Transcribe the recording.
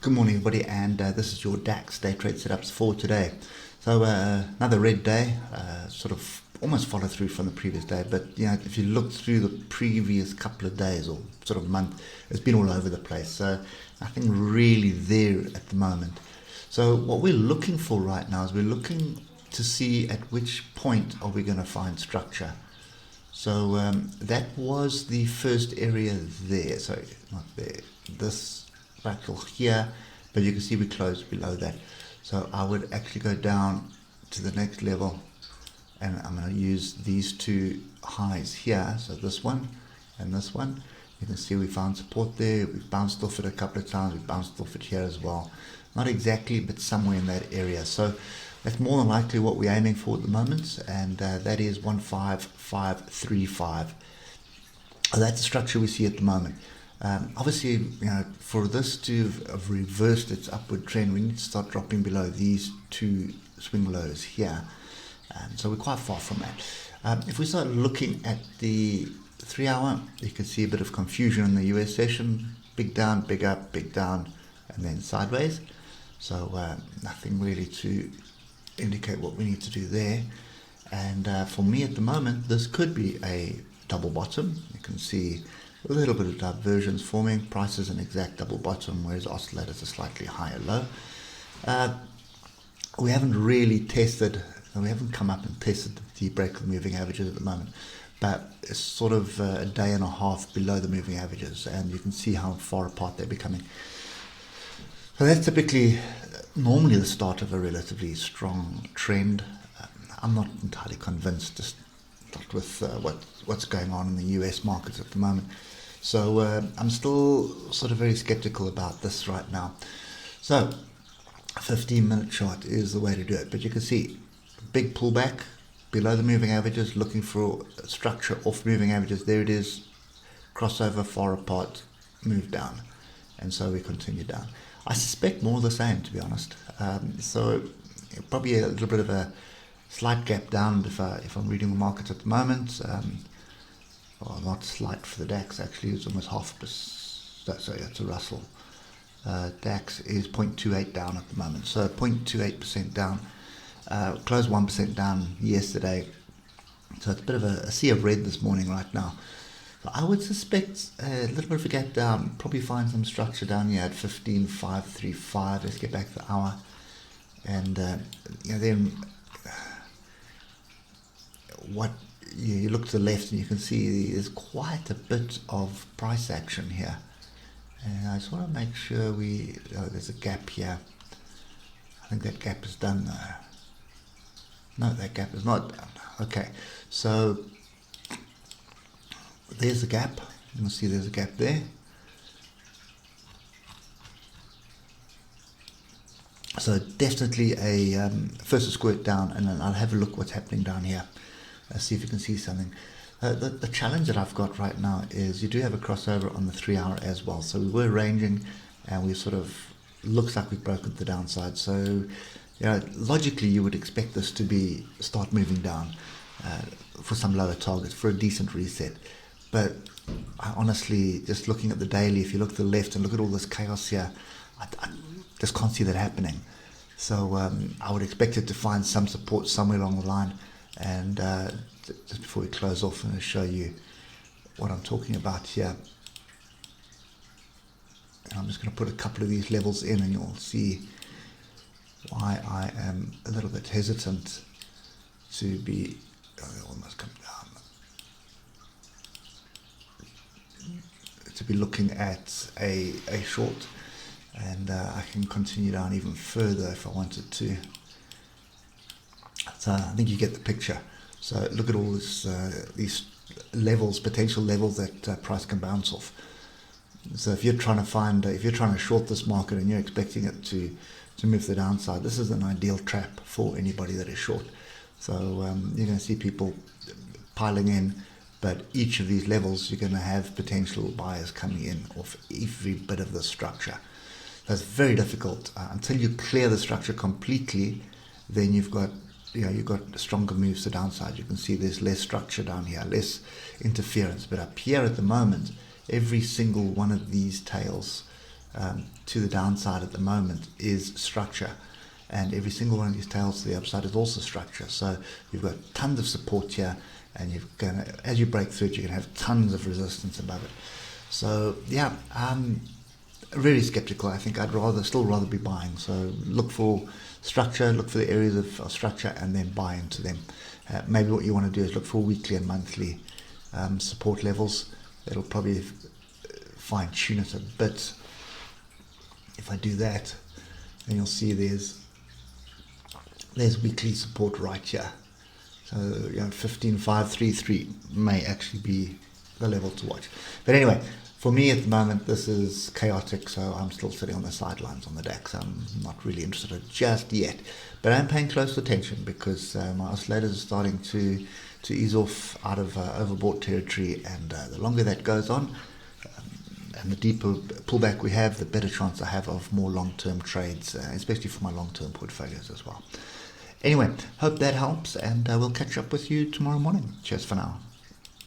Good morning, everybody, and this is your DAX day trade setups for today. So another red day, sort of almost follow through from the previous day, but if you look through the previous couple of days or sort of month, it's been all over the place. So nothing really there at the moment. So what we're looking for right now is we're looking to see at which point are we going to find structure. So that was the first area there. Sorry, not there. This fractal here, but you can see we closed below that. So I would actually go down to the next level, and I'm going to use these two highs here. So this one and this one. You can see we found support there. We bounced off it a couple of times. We bounced off it here as well. Not exactly, but somewhere in that area. So that's more than likely what we're aiming for at the moment, and that is 15535. That's the structure we see at the moment. Obviously, for this to have reversed its upward trend, we need to start dropping below these two swing lows here. So we're quite far from that. If we start looking at the 3 hour, you can see a bit of confusion in the US session. Big down, big up, big down, and then sideways. So nothing really to indicate what we need to do there. And for me at the moment, this could be a double bottom. You can see a little bit of divergence forming. Price is an exact double bottom, whereas oscillators a slightly higher low. We haven't really tested, we haven't come up and tested the break of the moving averages at the moment, but it's sort of a day and a half below the moving averages, and you can see how far apart they're becoming. So that's typically normally the start of a relatively strong trend. I'm not entirely convinced, just with what's going on in the US markets at the moment. So I'm still sort of very skeptical about this right now. So 15-minute chart is the way to do it. But you can see big pullback below the moving averages, looking for a structure off moving averages. There it is, crossover, far apart, move down. And so we continue down. I suspect more of the same, to be honest. So probably a little bit of a slight gap down if I'm reading the markets at the moment. Well, not slight for the DAX, actually. It's almost half a so it's a Russell. DAX is 0.28 down at the moment, so 0.28% down. Closed 1% down yesterday, so it's a bit of a sea of red this morning right now. So I would suspect a little bit of a gap down, probably find some structure down here at 15.535. Let's get back to the hour, and then what you look to the left and you can see there's quite a bit of price action here, and I just want to make sure there's a gap here. I think that gap is done though. No, that gap is not done. Okay, so there's a gap. You can see there's a gap there. So definitely a first a squirt down, and then I'll have a look what's happening down here. See if you can see something. The challenge that I've got right now is you do have a crossover on the 3 hour as well. So we were ranging, and we sort of looks like we've broken the downside. So logically you would expect this to start moving down for some lower targets for a decent reset. But I honestly, just looking at the daily, if you look to the left and look at all this chaos here, I just can't see that happening. So I would expect it to find some support somewhere along the line. And just before we close off, I'm going to show you what I'm talking about here. And I'm just going to put a couple of these levels in, and you'll see why I am a little bit hesitant to be almost come down, to be looking at a short, and I can continue down even further if I wanted to. So I think you get the picture. So look at all these levels, potential levels that price can bounce off. So if you're trying to short this market and you're expecting it to move to the downside, this is an ideal trap for anybody that is short. So you're going to see people piling in, but each of these levels you're going to have potential buyers coming in off every bit of the structure. That's very difficult until you clear the structure completely. Then you've got stronger moves to downside. You can see there's less structure down here, less interference. But up here at the moment, every single one of these tails to the downside at the moment is structure. And every single one of these tails to the upside is also structure. So you've got tons of support here, and you're gonna, as you break through it, you're gonna have tons of resistance above it. So yeah, really skeptical. I think I'd still rather be buying. So look for structure, look for the areas of structure, and then buy into them. Maybe what you want to do is look for weekly and monthly support levels. It'll probably fine tune it a bit. If I do that, then you'll see there's weekly support right here. So 15,533 may actually be the level to watch. But anyway, for me at the moment, this is chaotic, so I'm still sitting on the sidelines on the DAX. I'm not really interested just yet, but I'm paying close attention because my oscillators are starting to ease off out of overbought territory, and the longer that goes on, and the deeper pullback we have, the better chance I have of more long-term trades, especially for my long-term portfolios as well. Anyway, hope that helps, and we'll catch up with you tomorrow morning. Cheers for now.